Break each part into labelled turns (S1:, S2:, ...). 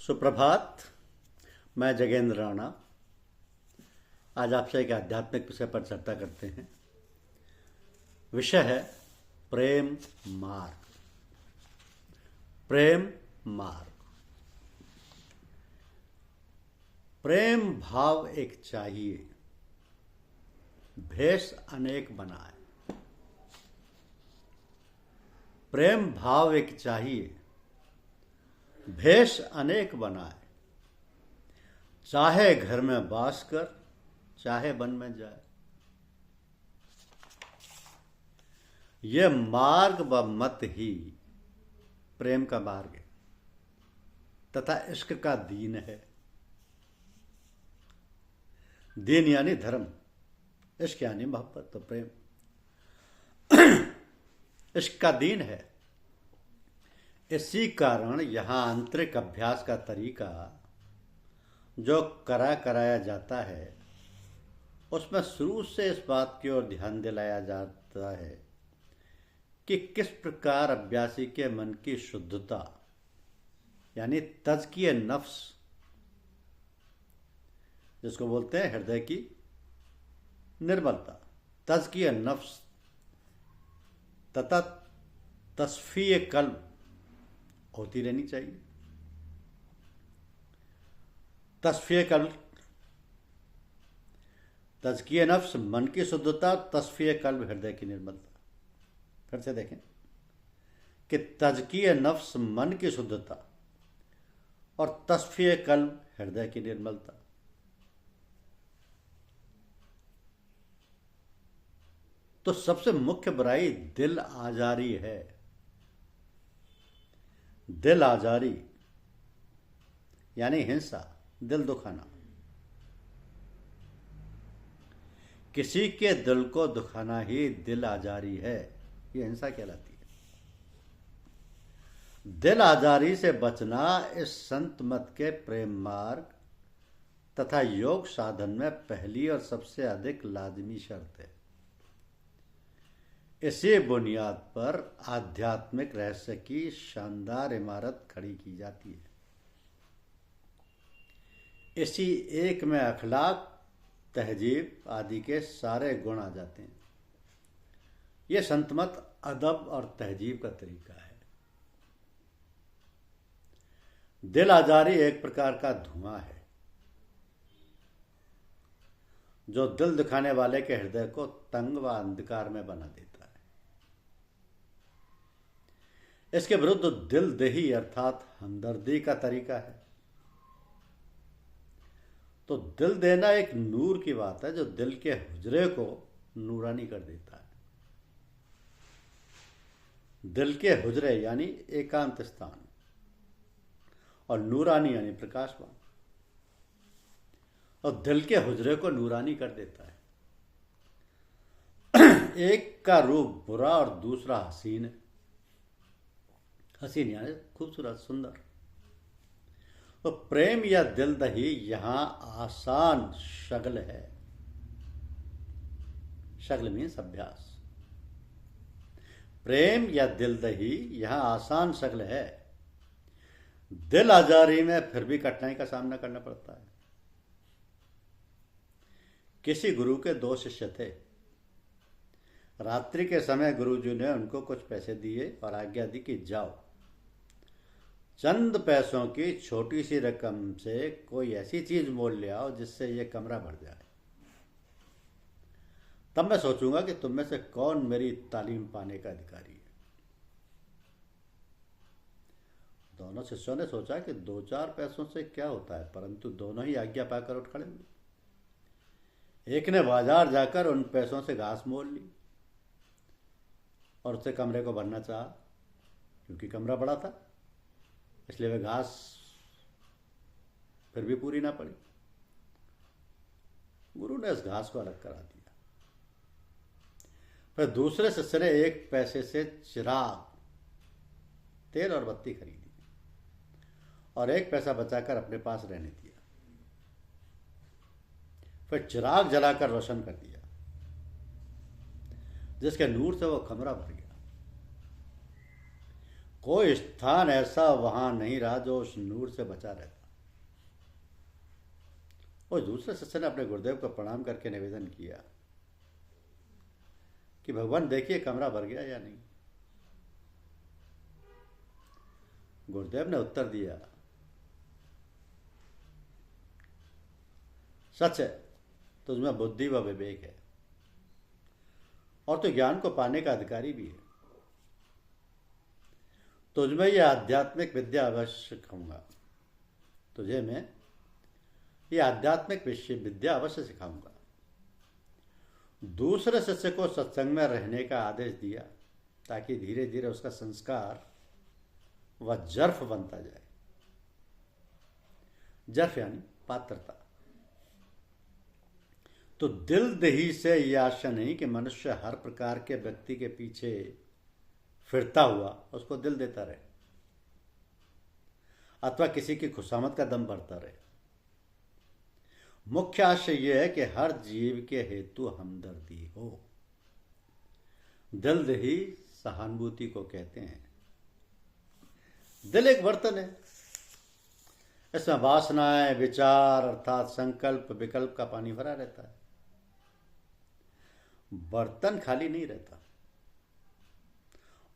S1: सुप्रभात। मैं जगेंद्र राणा आज आपसे एक आध्यात्मिक विषय पर चर्चा करते हैं। विषय है प्रेम मार्ग। प्रेम मार्ग। प्रेम भाव एक चाहिए, भेष अनेक बनाए। प्रेम भाव एक चाहिए, भेष अनेक बनाए। चाहे घर में वास कर, चाहे वन में जाए। ये मार्ग व मत ही प्रेम का मार्ग है तथा इश्क का दीन है। दीन यानी धर्म, इश्क यानी मोहब्बत, तो प्रेम इश्क का दीन है। इसी कारण यहां आंतरिक अभ्यास का तरीका जो कराया जाता है उसमें शुरू से इस बात की ओर ध्यान दिलाया जाता है कि किस प्रकार अभ्यासी के मन की शुद्धता यानी तज़किए नफ्स, जिसको बोलते हैं हृदय की निर्मलता, तज़किए नफ्स तथा तस्फीए कल्ब होती रहनी चाहिए। तस्फीए कल्ब, तज़किए नफ्स मन की शुद्धता, तस्फीए कल्ब हृदय की निर्मलता। फिर से देखें कि तज़किए नफ्स मन की शुद्धता और तस्फीए कल्ब हृदय की निर्मलता। तो सबसे मुख्य बुराई दिल आजारी है। दिल आजारी यानी हिंसा, दिल दुखाना। किसी के दिल को दुखाना ही दिल आजारी है, ये हिंसा कहलाती है। दिल आजारी से बचना इस संत मत के प्रेम मार्ग तथा योग साधन में पहली और सबसे अधिक लाजमी शर्त है। इसी बुनियाद पर आध्यात्मिक रहस्य की शानदार इमारत खड़ी की जाती है। इसी एक में अखलाक, तहजीब आदि के सारे गुण आ जाते हैं। यह संतमत अदब और तहजीब का तरीका है। दिल आजारी एक प्रकार का धुआं है जो दिल दिखाने वाले के हृदय को तंग व अंधकार में बना देता है। इसके विरुद्ध दिल देही अर्थात हमदर्दी का तरीका है। तो दिल देना एक नूर की बात है जो दिल के हुजरे को नूरानी कर देता है। दिल के हुजरे यानी एकांत स्थान, और नूरानी यानी प्रकाशवान, और दिल के हुजरे को नूरानी कर देता है। एक का रूप बुरा और दूसरा हसीन है। हसीन यानी खूबसूरत, सुंदर। तो प्रेम या दिलदही यहां आसान शगल है। शगल मीन्स अभ्यास। प्रेम या दिलदही यहां आसान शगल है। दिल आजारी में फिर भी कठिनाई का सामना करना पड़ता है। किसी गुरु के 2 शिष्य थे। रात्रि के समय गुरुजी ने उनको कुछ पैसे दिए और आज्ञा दी कि जाओ, चंद पैसों की छोटी सी रकम से कोई ऐसी चीज मोल ले आओ जिससे यह कमरा भर जाए। तब मैं सोचूंगा कि तुम में से कौन मेरी तालीम पाने का अधिकारी है। दोनों शिष्यों ने सोचा कि 2-4 पैसों से क्या होता है, परंतु दोनों ही आज्ञा पाकर उठ खड़े हुए। एक ने बाजार जाकर उन पैसों से घास मोल ली और उसे कमरे को भरना चाहा। क्योंकि कमरा बड़ा था इसलिए वह घास फिर भी पूरी ना पड़ी। गुरु ने इस घास को अलग करा दिया। फिर दूसरे शिष्य ने 1 पैसे से चिराग, तेल और बत्ती खरीदी और 1 पैसा बचाकर अपने पास रहने दिया। फिर चिराग जलाकर रोशन कर दिया जिसके नूर से वो कमरा भर गया। कोई स्थान ऐसा वहां नहीं रहा जो उस नूर से बचा रहता। और दूसरे शिष्य ने अपने गुरुदेव को प्रणाम करके निवेदन किया कि भगवान देखिए कमरा भर गया या नहीं। गुरुदेव ने उत्तर दिया, सच है, तुझमें बुद्धि व विवेक है और तू ज्ञान को पाने का अधिकारी भी है। तुझमें यह आध्यात्मिक विद्या अवश्य सिखाऊंगा, तुझे मैं यह आध्यात्मिक विद्या अवश्य सिखाऊंगा। दूसरे शिष्य को सत्संग में रहने का आदेश दिया ताकि धीरे धीरे उसका संस्कार व जर्फ बनता जाए। जर्फ यानी पात्रता। तो दिल दही से यह आशा नहीं कि मनुष्य हर प्रकार के व्यक्ति के पीछे फिरता हुआ उसको दिल देता रहे अथवा किसी की खुशामद का दम भरता रहे। मुख्य आशय यह है कि हर जीव के हेतु हमदर्दी हो। दिल दही सहानुभूति को कहते हैं। दिल एक बर्तन है, इसमें वासनाएं, विचार अर्थात संकल्प विकल्प का पानी भरा रहता है। बर्तन खाली नहीं रहता,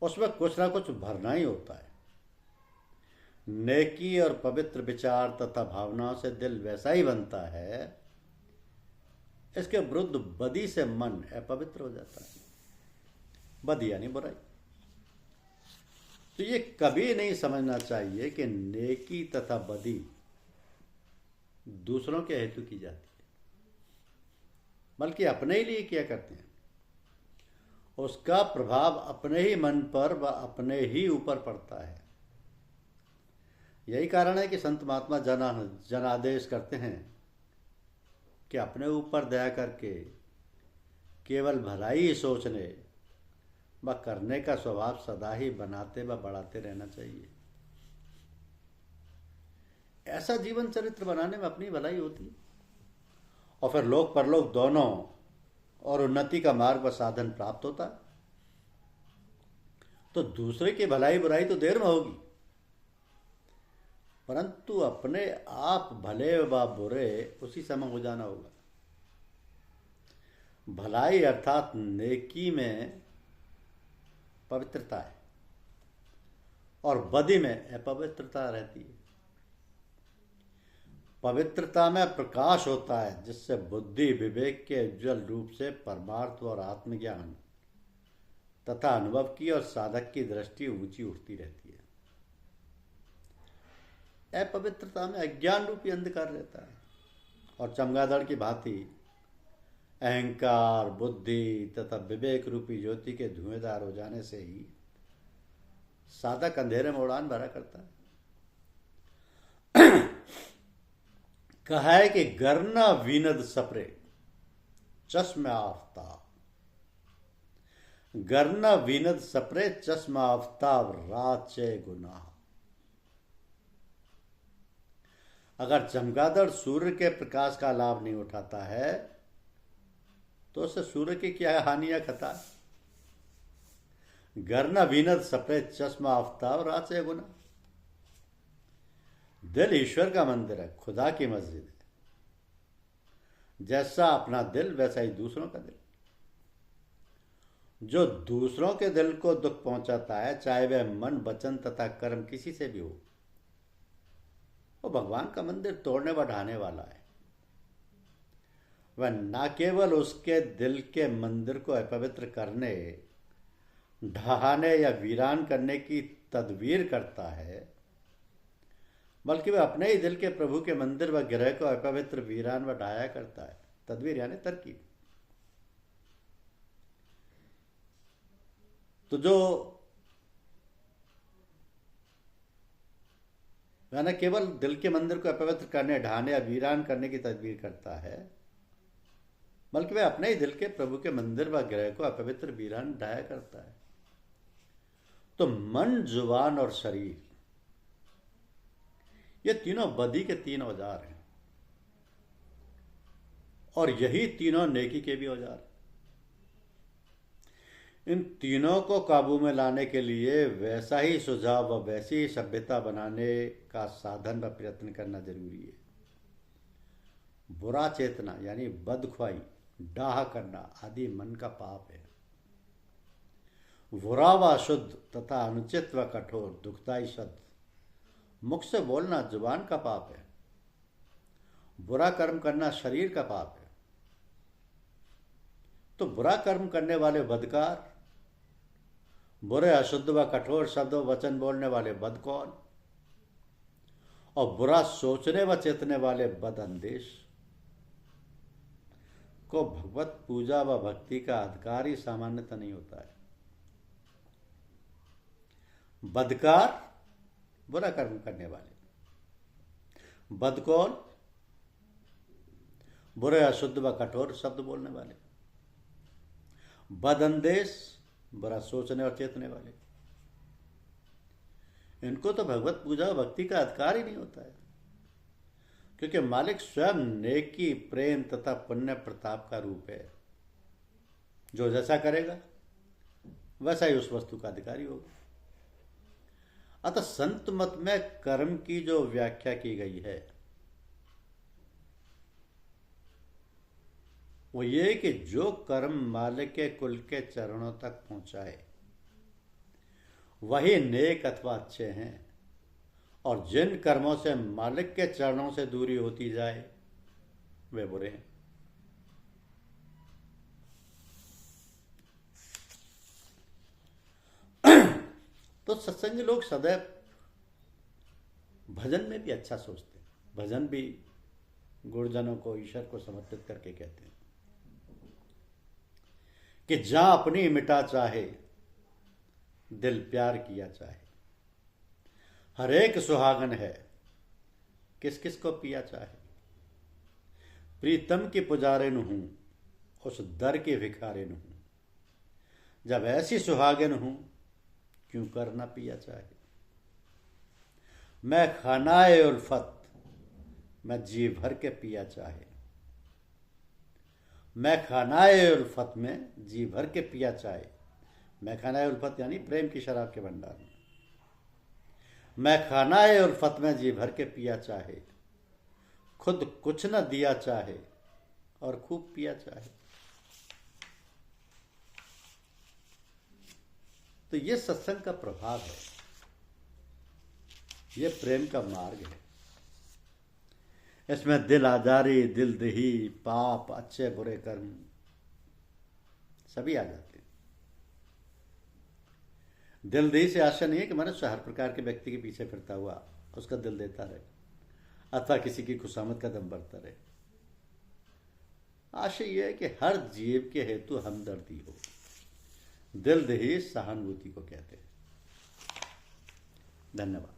S1: उसमें कुछ ना कुछ भरना ही होता है। नेकी और पवित्र विचार तथा भावनाओं से दिल वैसा ही बनता है, इसके विरुद्ध बदी से मन अपवित्र हो जाता है। बदी यानी बुराई। तो ये कभी नहीं समझना चाहिए कि नेकी तथा बदी दूसरों के हेतु की जाती है, बल्कि अपने ही लिए किया करते हैं। उसका प्रभाव अपने ही मन पर व अपने ही ऊपर पड़ता है। यही कारण है कि संत महात्मा जनादेश करते हैं कि अपने ऊपर दया करके केवल भलाई ही सोचने व करने का स्वभाव सदा ही बनाते व बढ़ाते रहना चाहिए। ऐसा जीवन चरित्र बनाने में अपनी भलाई होती है और फिर लोक परलोक दोनों और उन्नति का मार्ग व साधन प्राप्त होता है। तो दूसरे की भलाई बुराई तो देर में होगी, परंतु अपने आप भले व बुरे उसी समय हो जाना होगा। भलाई अर्थात नेकी में पवित्रता है और बदी में अपवित्रता रहती है। पवित्रता में प्रकाश होता है जिससे बुद्धि विवेक के उज्ज्वल रूप से परमार्थ और आत्मज्ञान तथा अनुभव की और साधक की दृष्टि ऊंची उठती रहती है। अपवित्रता में अज्ञान रूपी अंधकार रहता है और चमगादड़ की भांति अहंकार, बुद्धि तथा विवेक रूपी ज्योति के धुएंधार हो जाने से ही साधक अंधेरे में उड़ान भरा करता है। कहा है कि गरना वीनद सपरे चश्म आफ्ताब, गरना वीनद सपरे चश्म आफ्ताब रात से गुनाह। अगर चमगादड़ सूर्य के प्रकाश का लाभ नहीं उठाता है तो उससे सूर्य की क्या हानि या खता है। गरना वीनद सपरे चश्म आफ्ताब रात से गुनाह। दिल ईश्वर का मंदिर है, खुदा की मस्जिद है। जैसा अपना दिल वैसा ही दूसरों का दिल। जो दूसरों के दिल को दुख पहुंचाता है, चाहे वह मन, वचन तथा कर्म किसी से भी हो, वो भगवान का मंदिर तोड़ने बढ़ाने वाला है। वह न केवल उसके दिल के मंदिर को अपवित्र करने, ढहाने या वीरान करने की तदबीर करता है, बल्कि वह अपने ही दिल के प्रभु के मंदिर व गृह को अपवित्र, वीरान व ढाया करता है। तदबीर यानी तरकीब। तो जो वह न केवल दिल के मंदिर को अपवित्र करने, ढहाने या वीरान करने की तदबीर करता है, बल्कि वह अपने ही दिल के प्रभु के मंदिर व गृह को अपवित्र, वीरान, ढाया करता है। तो मन, जुबान और शरीर, ये तीनों बदी के तीन औजार हैं और यही तीनों नेकी के भी औजार हैं। इन तीनों को काबू में लाने के लिए वैसा ही सुझाव व वैसी ही सभ्यता बनाने का साधन व प्रयत्न करना जरूरी है। बुरा चेतना यानी बदख्वाही, डाह करना आदि मन का पाप है। बुरा व अशुद्ध तथा अनुचित व कठोर दुखदायी शब्द मुख से बोलना जुबान का पाप है। बुरा कर्म करना शरीर का पाप है। तो बुरा कर्म करने वाले बदकार, बुरे अशुद्ध व कठोर शब्द व वचन बोलने वाले बद कौन, और बुरा सोचने व चेतने वाले बदअंदेश को भगवत पूजा व भक्ति का अधिकार ही सामान्यतः नहीं होता है। बदकार बुरा कर्म करने वाले, बद कौन बुरे अशुद्ध व कठोर शब्द बोलने वाले, बदअंदेश बुरा सोचने और चेतने वाले। इनको तो भगवत पूजा और भक्ति का अधिकार ही नहीं होता है, क्योंकि मालिक स्वयं नेकी, प्रेम तथा पुण्य प्रताप का रूप है। जो जैसा करेगा वैसा ही उस वस्तु का अधिकारी होगा। अतः संत मत में कर्म की जो व्याख्या की गई है वो ये कि जो कर्म मालिक के कुल के चरणों तक पहुंचाए वही नेक अथवा अच्छे हैं, और जिन कर्मों से मालिक के चरणों से दूरी होती जाए वे बुरे हैं। तो सत्संगी लोग सदैव भजन में भी अच्छा सोचते हैं। भजन भी गुरुजनों को, ईश्वर को समर्पित करके कहते हैं कि जहां अपनी मिटा चाहे दिल प्यार किया चाहे, हर एक सुहागन है किस किस को पिया चाहे। प्रीतम की पुजारिन हूं उस दर की भिखारिन हूं, जब ऐसी सुहागिन हूं क्यों कर ना पिया चाहे। मैं खानाए उल्फत मैं जी भर के पिया चाहे, मैं खानाए उल्फत में जी भर के पिया चाहे। मैं खानाए उल्फत यानी प्रेम की शराब के भंडार में। मैं खानाए उल्फत में जी भर के पिया चाहे, खुद कुछ न दिया चाहे और खूब पिया चाहे। तो ये सत्संग का प्रभाव है, ये प्रेम का मार्ग है। इसमें दिल आजारी, दिल दही, पाप, अच्छे बुरे कर्म सभी आ जाते हैं। दिल दही से आशा नहीं है कि मनुष्य हर प्रकार के व्यक्ति के पीछे फिरता हुआ उसका दिल देता रहे अथवा किसी की खुशामद का दम भरता रहे। आशा यह है कि हर जीव के हेतु हमदर्दी हो। दिल दही सहानुभूति को कहते हैं। धन्यवाद।